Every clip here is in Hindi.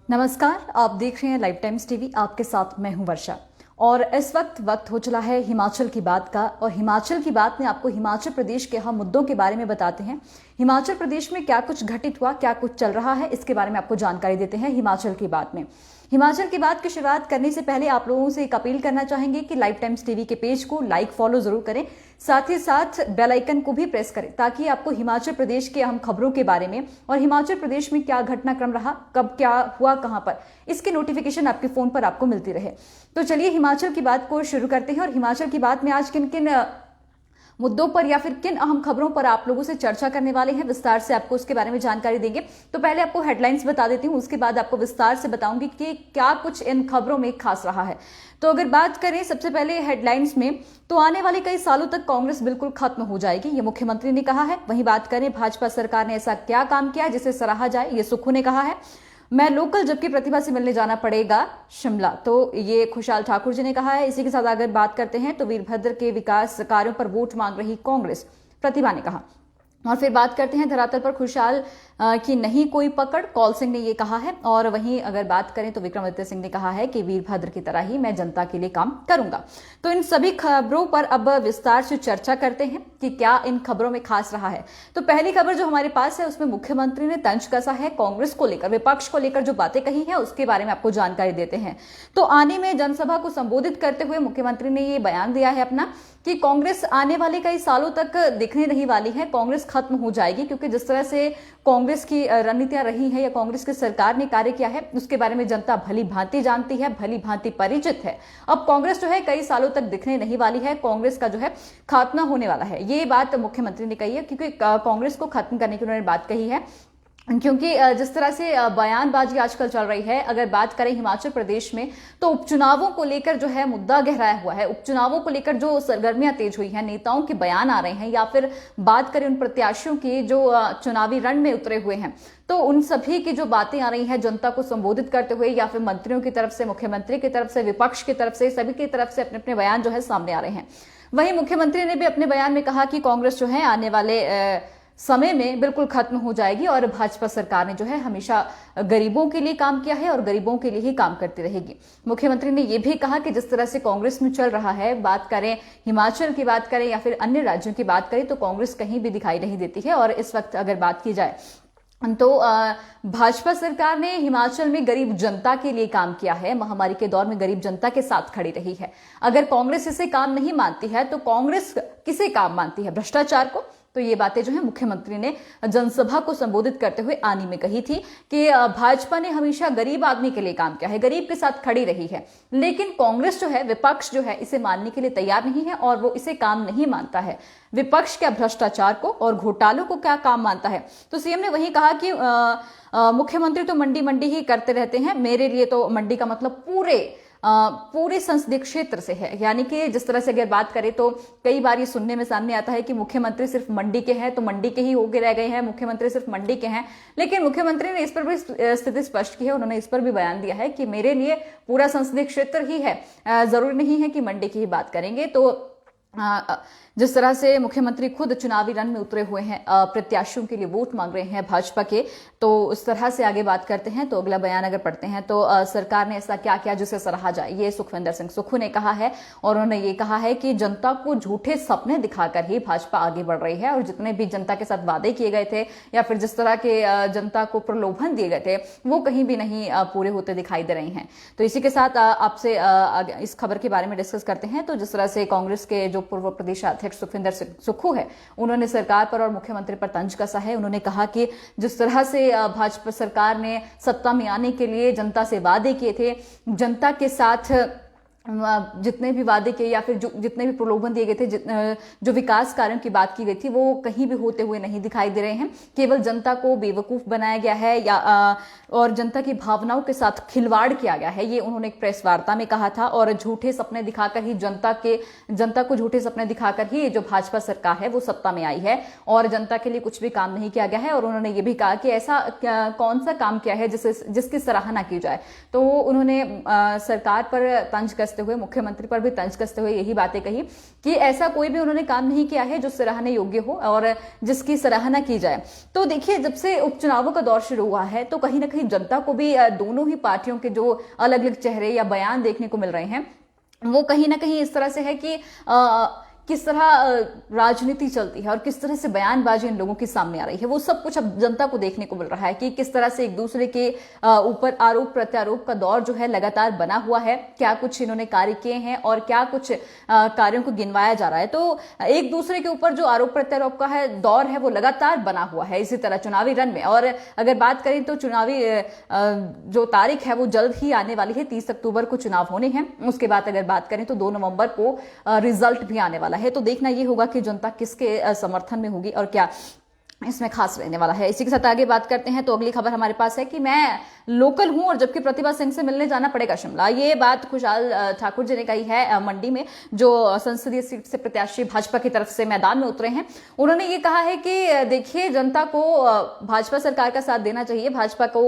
नमस्कार, आप देख रहे हैं लाइव टाइम्स टीवी। आपके साथ मैं हूं वर्षा और इस वक्त हो चला है हिमाचल की बात का। और हिमाचल की बात में आपको हिमाचल प्रदेश के हम मुद्दों के बारे में बताते हैं। हिमाचल प्रदेश में क्या कुछ घटित हुआ, क्या कुछ चल रहा है, इसके बारे में आपको जानकारी देते हैं हिमाचल की बात में। हिमाचल की बात की शुरुआत करने से पहले आप लोगों से एक अपील करना चाहेंगे कि लाइव टाइम्स टीवी के पेज को लाइक फॉलो जरूर करें, साथ ही साथ बेल आइकन को भी प्रेस करें ताकि आपको हिमाचल प्रदेश के अहम खबरों के बारे में और हिमाचल प्रदेश में क्या घटनाक्रम रहा, कब क्या हुआ, कहां पर, इसकी नोटिफिकेशन आपके फोन पर आपको मिलती रहे। तो चलिए हिमाचल की बात को शुरू करते हैं। और हिमाचल की बात में आज किन किन मुद्दों पर या फिर किन अहम खबरों पर आप लोगों से चर्चा करने वाले हैं, विस्तार से आपको उसके बारे में जानकारी देंगे। तो पहले आपको हेडलाइंस बता देती हूं, उसके बाद आपको विस्तार से बताऊंगी कि क्या कुछ इन खबरों में खास रहा है। तो अगर बात करें सबसे पहले हेडलाइंस में, तो आने वाले कई सालों तक कांग्रेस बिल्कुल खत्म हो जाएगी, ये मुख्यमंत्री ने कहा है। वहीं बात करें भाजपा सरकार ने ऐसा क्या काम किया जिसे सराहा जाए, ये सुक्खू ने कहा है। मैं लोकल जबकि प्रतिभा से मिलने जाना पड़ेगा शिमला, तो ये खुशहाल ठाकुर जी ने कहा है। इसी के साथ अगर बात करते हैं तो वीरभद्र के विकास कार्यों पर वोट मांग रही कांग्रेस, प्रतिभा ने कहा। और फिर बात करते हैं धरातल पर खुशहाल की नहीं कोई पकड़, कौल सिंह ने ये कहा है। और वहीं अगर बात करें तो विक्रमादित्य सिंह ने कहा है कि वीरभद्र की तरह ही मैं जनता के लिए काम करूंगा। तो इन सभी खबरों पर अब विस्तार से चर्चा करते हैं कि क्या इन खबरों में खास रहा है। तो पहली खबर जो हमारे पास है उसमें मुख्यमंत्री ने तंज कसा है कांग्रेस को लेकर, विपक्ष को लेकर जो बातें कही है उसके बारे में आपको जानकारी देते हैं। तो आने में जनसभा को संबोधित करते हुए मुख्यमंत्री ने ये बयान दिया है अपना कि कांग्रेस आने वाले कई सालों तक दिखने नहीं वाली है, कांग्रेस खत्म हो जाएगी। क्योंकि जिस तरह से कांग्रेस की रणनीतियां रही है या कांग्रेस की सरकार ने कार्य किया है उसके बारे में जनता भली भांति जानती है, भली भांति परिचित है। अब कांग्रेस जो है कई सालों तक दिखने नहीं वाली है, कांग्रेस का जो है खात्मा होने वाला है, ये बात मुख्यमंत्री ने कही है। क्योंकि कांग्रेस को खत्म करने की उन्होंने बात कही है। क्योंकि जिस तरह से बयानबाजी आजकल चल रही है, अगर बात करें हिमाचल प्रदेश में तो उपचुनावों को लेकर जो है मुद्दा गहराया हुआ है। उपचुनावों को लेकर जो सरगर्मियां तेज हुई हैं, नेताओं के बयान आ रहे हैं, या फिर बात करें उन प्रत्याशियों की जो चुनावी रण में उतरे हुए हैं, तो उन सभी की जो बातें आ रही हैं जनता को संबोधित करते हुए, या फिर मंत्रियों की तरफ से, मुख्यमंत्री की तरफ से, विपक्ष की तरफ से, सभी की तरफ से अपने अपने बयान जो है सामने आ रहे हैं। वहीं मुख्यमंत्री ने भी अपने बयान में कहा कि कांग्रेस जो है आने वाले समय में बिल्कुल खत्म हो जाएगी और भाजपा सरकार ने जो है हमेशा गरीबों के लिए काम किया है और गरीबों के लिए ही काम करती रहेगी। मुख्यमंत्री ने यह भी कहा कि जिस तरह से कांग्रेस में चल रहा है, बात करें हिमाचल की बात करें या फिर अन्य राज्यों की बात करें, तो कांग्रेस कहीं भी दिखाई नहीं देती है। और इस वक्त अगर बात की जाए तो भाजपा सरकार ने हिमाचल में गरीब जनता के लिए काम किया है, महामारी के दौर में गरीब जनता के साथ खड़ी रही है। अगर कांग्रेस इसे काम नहीं मानती है तो कांग्रेस किसे काम मानती है, भ्रष्टाचार को। तो ये बातें जो है मुख्यमंत्री ने जनसभा को संबोधित करते हुए आनी में कही थी कि भाजपा ने हमेशा गरीब आदमी के लिए काम किया है, गरीब के साथ खड़ी रही है, लेकिन कांग्रेस जो है, विपक्ष जो है, इसे मानने के लिए तैयार नहीं है और वो इसे काम नहीं मानता है। विपक्ष क्या भ्रष्टाचार को और घोटालों को क्या काम मानता है। तो सीएम ने वही कहा कि मुख्यमंत्री तो मंडी मंडी ही करते रहते हैं, मेरे लिए तो मंडी का मतलब पूरे संसदीय क्षेत्र से है। यानी कि जिस तरह से अगर बात करें तो कई बार ये सुनने में सामने आता है कि मुख्यमंत्री सिर्फ मंडी के हैं, तो मंडी के ही होके रह गए हैं, मुख्यमंत्री सिर्फ मंडी के हैं। लेकिन मुख्यमंत्री ने इस पर भी स्थिति स्पष्ट की है, उन्होंने इस पर भी बयान दिया है कि मेरे लिए पूरा संसदीय क्षेत्र ही है, जरूरी नहीं है कि मंडी की ही बात करेंगे। तो जिस तरह से मुख्यमंत्री खुद चुनावी रण में उतरे हुए हैं, प्रत्याशियों के लिए वोट मांग रहे हैं भाजपा के, तो उस तरह से आगे बात करते हैं। तो अगला बयान अगर पढ़ते हैं तो सरकार ने ऐसा क्या किया जिसे सराहा जाए, ये सुखविंदर सिंह सुक्खू ने कहा है। और उन्होंने ये कहा है कि जनता को झूठे सपने दिखाकर ही भाजपा आगे बढ़ रही है और जितने भी जनता के साथ वादे किए गए थे या फिर जिस तरह के जनता को प्रलोभन दिए गए थे वो कहीं भी नहीं पूरे होते दिखाई दे रहे हैं। तो इसी के साथ आपसे इस खबर के बारे में डिस्कस करते हैं। तो जिस तरह से कांग्रेस के जो पूर्व प्रदेशाध्यक्ष सुखविंदर सिंह सुक्खू है, उन्होंने सरकार पर और मुख्यमंत्री पर तंज कसा है। उन्होंने कहा कि जिस तरह से भाजपा सरकार ने सत्ता में आने के लिए जनता से वादे किए थे, जनता के साथ जितने भी वादे किए या फिर जितने भी प्रलोभन दिए गए थे, जो विकास कार्यों की बात की गई थी, वो कहीं भी होते हुए नहीं दिखाई दे रहे हैं। केवल जनता को बेवकूफ बनाया गया है या और जनता की भावनाओं के साथ खिलवाड़ किया गया है, ये उन्होंने एक प्रेस वार्ता में कहा था। और झूठे सपने दिखाकर ही जनता को झूठे सपने दिखाकर ही जो भाजपा सरकार है वो सत्ता में आई है और जनता के लिए कुछ भी काम नहीं किया गया है। और उन्होंने ये भी कहा कि ऐसा कौन सा काम किया है जिसकी सराहना की जाए। तो उन्होंने सरकार पर तंज कसते कसते हुए, मुख्यमंत्री पर भी तंज कसते हुए यही बातें कही कि ऐसा कोई भी उन्होंने काम नहीं किया है जो सराहने योग्य हो और जिसकी सराहना की जाए। तो देखिए, जब से उपचुनावों का दौर शुरू हुआ है तो कहीं ना कहीं जनता को भी दोनों ही पार्टियों के जो अलग अलग चेहरे या बयान देखने को मिल रहे हैं, वो कहीं ना कहीं इस तरह से है कि किस तरह राजनीति चलती है और किस तरह से बयानबाजी इन लोगों के सामने आ रही है, वो सब कुछ अब जनता को देखने को मिल रहा है कि किस तरह से एक दूसरे के ऊपर आरोप प्रत्यारोप का दौर जो है लगातार बना हुआ है। क्या कुछ इन्होंने कार्य किए हैं और क्या कुछ कार्यों को गिनवाया जा रहा है। तो एक दूसरे के ऊपर जो आरोप प्रत्यारोप का है दौर है वो लगातार बना हुआ है इसी तरह चुनावी रण में। और अगर बात करें तो चुनावी जो तारीख है वो जल्द ही आने वाली है, 30 अक्टूबर को चुनाव होने हैं। उसके बाद अगर बात करें तो 2 नवंबर को रिजल्ट भी आने वाला है। तो देखना ये होगा कि जनता किसके समर्थन में होगी और क्या इसमें खास रहने वाला है। इसी के साथ आगे बात करते हैं तो अगली खबर हमारे पास है कि मैं लोकल हूं और जबकि प्रतिभा सिंह से मिलने जाना पड़ेगा शिमला। ये बात खुशहाल ठाकुर जी ने कही है मंडी में, जो संसदीय सीट से प्रत्याशी भाजपा की तरफ से मैदान में उतरे हैं। उन्होंने ये कहा है कि देखिए, जनता को भाजपा सरकार का साथ देना चाहिए, भाजपा को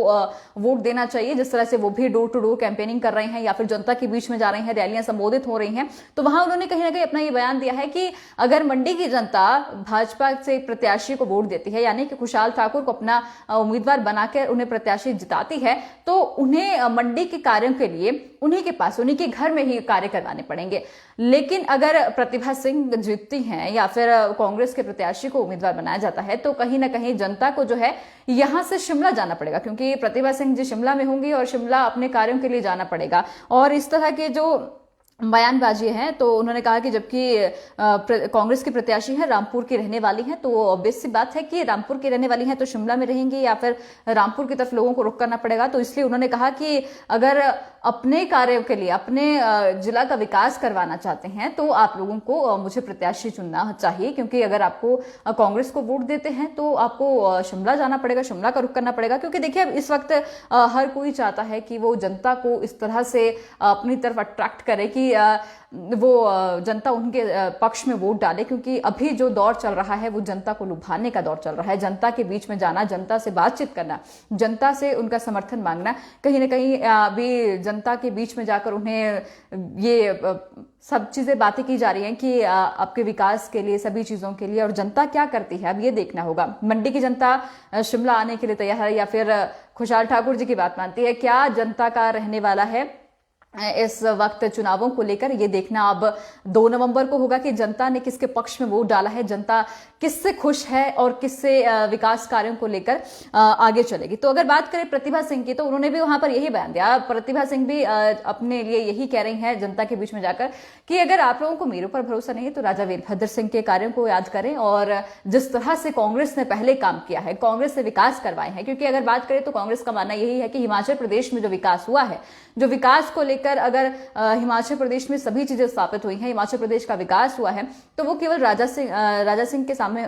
वोट देना चाहिए। जिस तरह से वो भी डोर टू डोर कैंपेनिंग कर रहे हैं या फिर जनता के बीच में जा रहे हैं, रैलियां संबोधित हो रही हैं, तो वहां उन्होंने कहीं ना कहीं अपना ये बयान दिया है कि अगर मंडी की जनता भाजपा से प्रत्याशी को वोट देती है, यानी कि खुशहाल ठाकुर को अपना उम्मीदवार बनाकर उन्हें प्रत्याशी जिताती है, तो उन्हें मंडी के कार्यों के लिए उन्हीं के पास, उन्हीं के घर में ही कार्य करवाने पड़ेंगे। लेकिन अगर प्रतिभा सिंह जीतती हैं या फिर कांग्रेस के प्रत्याशी को उम्मीदवार बनाया जाता है तो कहीं ना कहीं जनता को जो है यहां से शिमला जाना पड़ेगा, क्योंकि प्रतिभा सिंह जी शिमला में होंगी और शिमला अपने कार्यों के लिए जाना पड़ेगा। और इस तरह के जो बयानबाजी है तो उन्होंने कहा कि जबकि कांग्रेस की प्रत्याशी है रामपुर की रहने वाली हैं, तो ऑब्वियस सी बात है कि रामपुर की रहने वाली हैं तो शिमला में रहेंगी या फिर रामपुर की तरफ लोगों को रुख करना पड़ेगा। तो इसलिए उन्होंने कहा कि अगर अपने कार्यों के लिए, अपने जिला का विकास करवाना चाहते हैं तो आप लोगों को मुझे प्रत्याशी चुनना चाहिए, क्योंकि अगर आपको कांग्रेस को वोट देते हैं तो आपको शिमला जाना पड़ेगा, शिमला का रुख करना पड़ेगा। क्योंकि देखिए, अब इस वक्त हर कोई चाहता है कि वो जनता को इस तरह से अपनी तरफ अट्रैक्ट करे कि वो जनता उनके पक्ष में वोट डाले, क्योंकि अभी जो दौर चल रहा है वो जनता को लुभाने का दौर चल रहा है। जनता के बीच में जाना, जनता से बातचीत करना, जनता से उनका समर्थन मांगना, कहीं ना कहीं अभी जनता के बीच में जाकर उन्हें ये सब चीजें बातें की जा रही हैं कि आपके विकास के लिए, सभी चीजों के लिए, और जनता क्या करती है अब ये देखना होगा। मंडी की जनता शिमला आने के लिए तैयार है या फिर खुशहाल ठाकुर जी की बात मानती है? क्या जनता का रहने वाला है इस वक्त चुनावों को लेकर, ये देखना अब 2 नवंबर को होगा कि जनता ने किसके पक्ष में वोट डाला है, जनता किससे खुश है और किससे विकास कार्यों को लेकर आगे चलेगी। तो अगर बात करें प्रतिभा सिंह की, तो उन्होंने भी वहां पर यही बयान दिया। प्रतिभा सिंह भी अपने लिए यही कह रही हैं जनता के बीच में जाकर कि अगर आप लोगों को मेरे ऊपर भरोसा नहीं है तो राजा वीरभद्र सिंह के कार्यों को याद करें और जिस तरह से कांग्रेस ने पहले काम किया है, कांग्रेस ने विकास करवाए हैं। क्योंकि अगर बात करें तो कांग्रेस का मानना यही है कि हिमाचल प्रदेश में जो विकास हुआ है, जो विकास को लेकर अगर हिमाचल प्रदेश में सभी चीजें स्थापित हुई हैं, हिमाचल प्रदेश का विकास हुआ है, तो वो केवल राजा सिंह के सामने,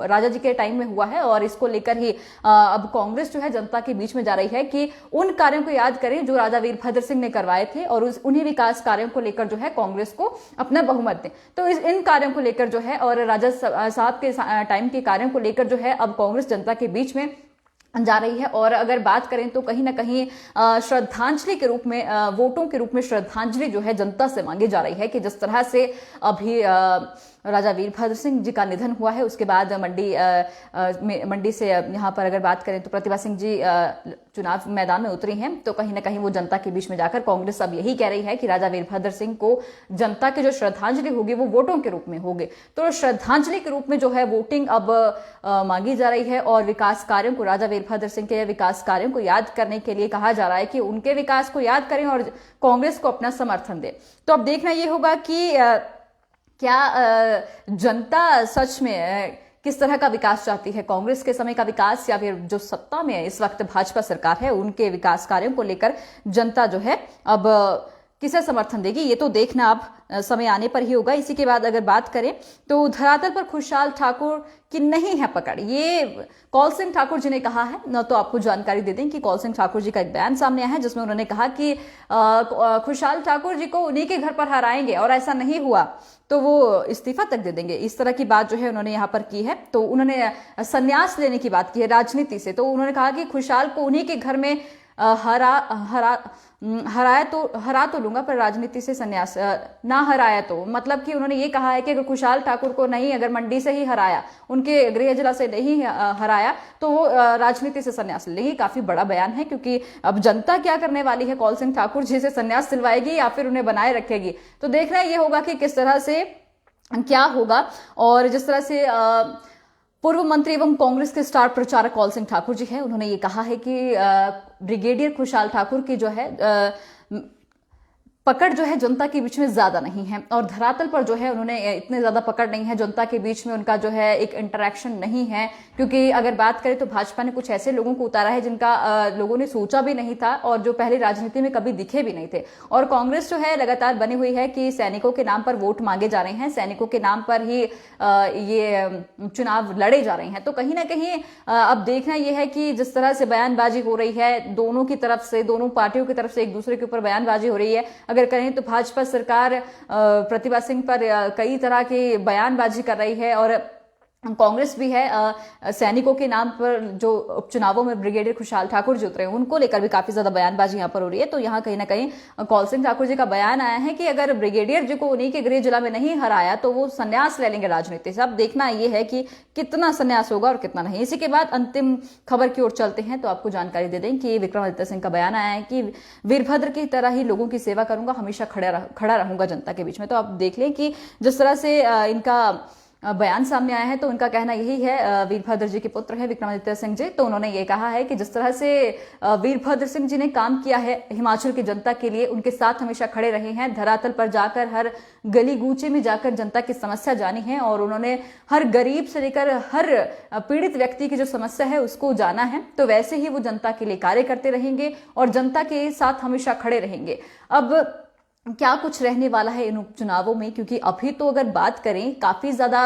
राजा जी के टाइम में हुआ है। और इसको लेकर ही अब कांग्रेस जो है जनता के बीच में जा रही है कि उन कार्यों को याद करें जो राजा वीरभद्र सिंह ने करवाए थे और उन्हीं विकास कार्यों को लेकर जो है कांग्रेस को अपना बहुमत दें। तो इन कार्यों को लेकर जो है और राजा साहब के टाइम के कार्यों को लेकर जो है अब कांग्रेस जनता के बीच में जा रही है। और अगर बात करें तो कहीं ना कहीं श्रद्धांजलि के रूप में, वोटों के रूप में श्रद्धांजलि जो है जनता से मांगी जा रही है कि जिस तरह से अभी राजा वीरभद्र सिंह जी का निधन हुआ है, उसके बाद मंडी से यहाँ पर अगर बात करें तो प्रतिभा सिंह जी चुनाव मैदान में उतरी हैं, तो कहीं ना कहीं वो जनता के बीच में जाकर कांग्रेस अब यही कह रही है कि राजा वीरभद्र सिंह को जनता की जो श्रद्धांजलि होगी वो वोटों के रूप में होगी। तो श्रद्धांजलि के रूप में जो है वोटिंग अब मांगी जा रही है और विकास कार्यों को, राजा वीरभद्र सिंह के विकास कार्यों को याद करने के लिए कहा जा रहा है कि उनके विकास को याद करें और कांग्रेस को अपना समर्थन दें। तो अब देखना ये होगा कि क्या जनता सच में किस तरह का विकास चाहती है, कांग्रेस के समय का विकास या फिर जो सत्ता में इस वक्त भाजपा सरकार है उनके विकास कार्यों को लेकर जनता जो है अब किसे समर्थन देगी, ये तो देखना अब समय आने पर ही होगा। इसी के बाद अगर बात करें तो धरातल पर खुशहाल ठाकुर की नहीं है पकड़, ये कौल सिंह ठाकुर जी ने कहा है न। तो आपको जानकारी दे दें कि कौल सिंह ठाकुर जी का एक बयान सामने आया है जिसमें उन्होंने कहा कि खुशहाल ठाकुर जी को उन्हीं के घर पर हराएंगे और ऐसा नहीं हुआ तो वो इस्तीफा तक दे देंगे। इस तरह की बात जो है उन्होंने यहाँ पर की है। तो उन्होंने संन्यास लेने की बात की है राजनीति से। तो उन्होंने कहा कि खुशहाल को उन्हीं के घर में हरा तो लूंगा पर राजनीति से संन्यास ना हराया तो, मतलब कि उन्होंने ये कहा है कि अगर खुशहाल ठाकुर को नहीं, अगर मंडी से ही हराया, उनके गृह जिला से नहीं हराया तो वो राजनीति से संन्यास ले लेंगे। काफी बड़ा बयान है, क्योंकि अब जनता क्या करने वाली है, कौल सिंह ठाकुर जी से संन्यास दिलवाएगी या फिर उन्हें बनाए रखेगी। तो देखना ये होगा कि किस तरह से क्या होगा। और जिस तरह से पूर्व मंत्री एवं कांग्रेस के स्टार प्रचारक कौल सिंह ठाकुर जी हैं, उन्होंने ये कहा है कि ब्रिगेडियर खुशहाल ठाकुर की जो है पकड़ जो है जनता के बीच में ज्यादा नहीं है, और धरातल पर जो है उन्होंने इतने ज्यादा पकड़ नहीं है, जनता के बीच में उनका जो है एक इंटरेक्शन नहीं है। क्योंकि अगर बात करें तो भाजपा ने कुछ ऐसे लोगों को उतारा है जिनका लोगों ने सोचा भी नहीं था और जो पहले राजनीति में कभी दिखे भी नहीं थे। और कांग्रेस जो है लगातार बनी हुई है कि सैनिकों के नाम पर वोट मांगे जा रहे हैं, सैनिकों के नाम पर ही ये चुनाव लड़े जा रहे हैं। तो कहीं ना कहीं अब देखना यह है कि जिस तरह से बयानबाजी हो रही है दोनों की तरफ से, दोनों पार्टियों की तरफ से एक दूसरे के ऊपर बयानबाजी हो रही है। अगर करें तो भाजपा सरकार प्रतिभा सिंह पर कई तरह की बयानबाजी कर रही है, और कांग्रेस भी है सैनिकों के नाम पर जो उपचुनावों में ब्रिगेडियर खुशहाल ठाकुर जी उतरे उनको लेकर भी काफी ज्यादा बयानबाजी यहां पर हो रही है। तो यहां कहीं ना कहीं कौल सिंह ठाकुर जी का बयान आया है कि अगर ब्रिगेडियर जी को उन्हीं के गृह जिला में नहीं हराया तो वो संन्यास ले लेंगे राजनीति से। अब देखना यह है कि कितना संन्यास होगा और कितना नहीं। इसी के बाद अंतिम खबर की ओर चलते हैं तो आपको जानकारी दे दें कि विक्रमादित्य सिंह का बयान आया है कि वीरभद्र की तरह ही लोगों की सेवा करूंगा, हमेशा खड़ा रहूंगा जनता के बीच में। तो आप देख लें कि जिस तरह से इनका बयान सामने आया है तो उनका कहना यही है, वीरभद्र जी के पुत्र हैं विक्रमादित्य सिंह जी, तो उन्होंने ये कहा है कि जिस तरह से वीरभद्र सिंह जी ने काम किया है हिमाचल की जनता के लिए, उनके साथ हमेशा खड़े रहे हैं, धरातल पर जाकर हर गली गूचे में जाकर जनता की समस्या जानी है, और उन्होंने हर गरीब से लेकर हर पीड़ित व्यक्ति की जो समस्या है उसको जाना है। तो वैसे ही वो जनता के लिए कार्य करते रहेंगे और जनता के साथ हमेशा खड़े रहेंगे। अब क्या कुछ रहने वाला है इन उपचुनावों में, क्योंकि अभी तो अगर बात करें काफी ज्यादा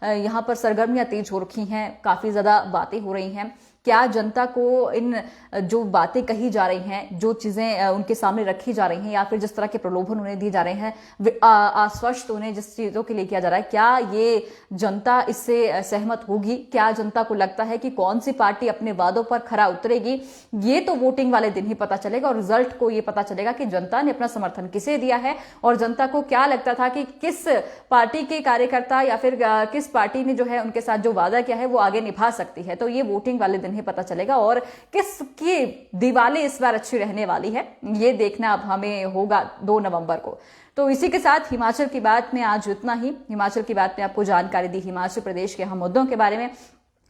यहाँ पर सरगर्मियां तेज हो रखी हैं, काफी ज्यादा बातें हो रही हैं। क्या जनता को इन जो बातें कही जा रही हैं, जो चीजें उनके सामने रखी जा रही हैं, या फिर जिस तरह के प्रलोभन उन्हें दिए जा रहे हैं, आश्वस्त उन्हें जिस चीजों के लिए किया जा रहा है, क्या ये जनता इससे सहमत होगी? क्या जनता को लगता है कि कौन सी पार्टी अपने वादों पर खरा उतरेगी? ये तो वोटिंग वाले दिन ही पता चलेगा, और रिजल्ट को ये पता चलेगा कि जनता ने अपना समर्थन किसे दिया है, और जनता को क्या लगता था कि किस पार्टी के कार्यकर्ता या फिर किस पार्टी ने जो है उनके साथ जो वादा किया है वो आगे निभा सकती है। तो ये वोटिंग वाले दिन ही पता चलेगा, और किसकी दिवाली इस बार अच्छी रहने वाली है ये देखना अब हमें होगा 2 नवंबर को। तो इसी के साथ हिमाचल की बात में आज इतना ही। हिमाचल की बात में आपको जानकारी दी हिमाचल प्रदेश के अहम मुद्दों के बारे में।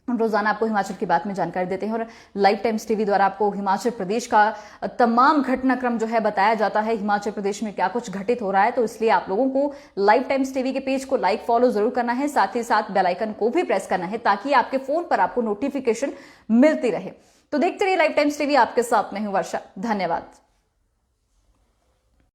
रोजाना आपको हिमाचल की बात में जानकारी देते हैं, और लाइव टाइम्स टीवी द्वारा आपको हिमाचल प्रदेश का तमाम घटनाक्रम जो है बताया जाता है, हिमाचल प्रदेश में क्या कुछ घटित हो रहा है। तो इसलिए आप लोगों को लाइव टाइम्स टीवी के पेज को लाइक फॉलो जरूर करना है, साथ ही साथ बेल आइकन को भी प्रेस करना है ताकि आपके फोन पर आपको नोटिफिकेशन मिलती रहे। तो देखते रहिए लाइव टाइम्स टीवी, आपके साथ मैं हूं वर्षा। धन्यवाद।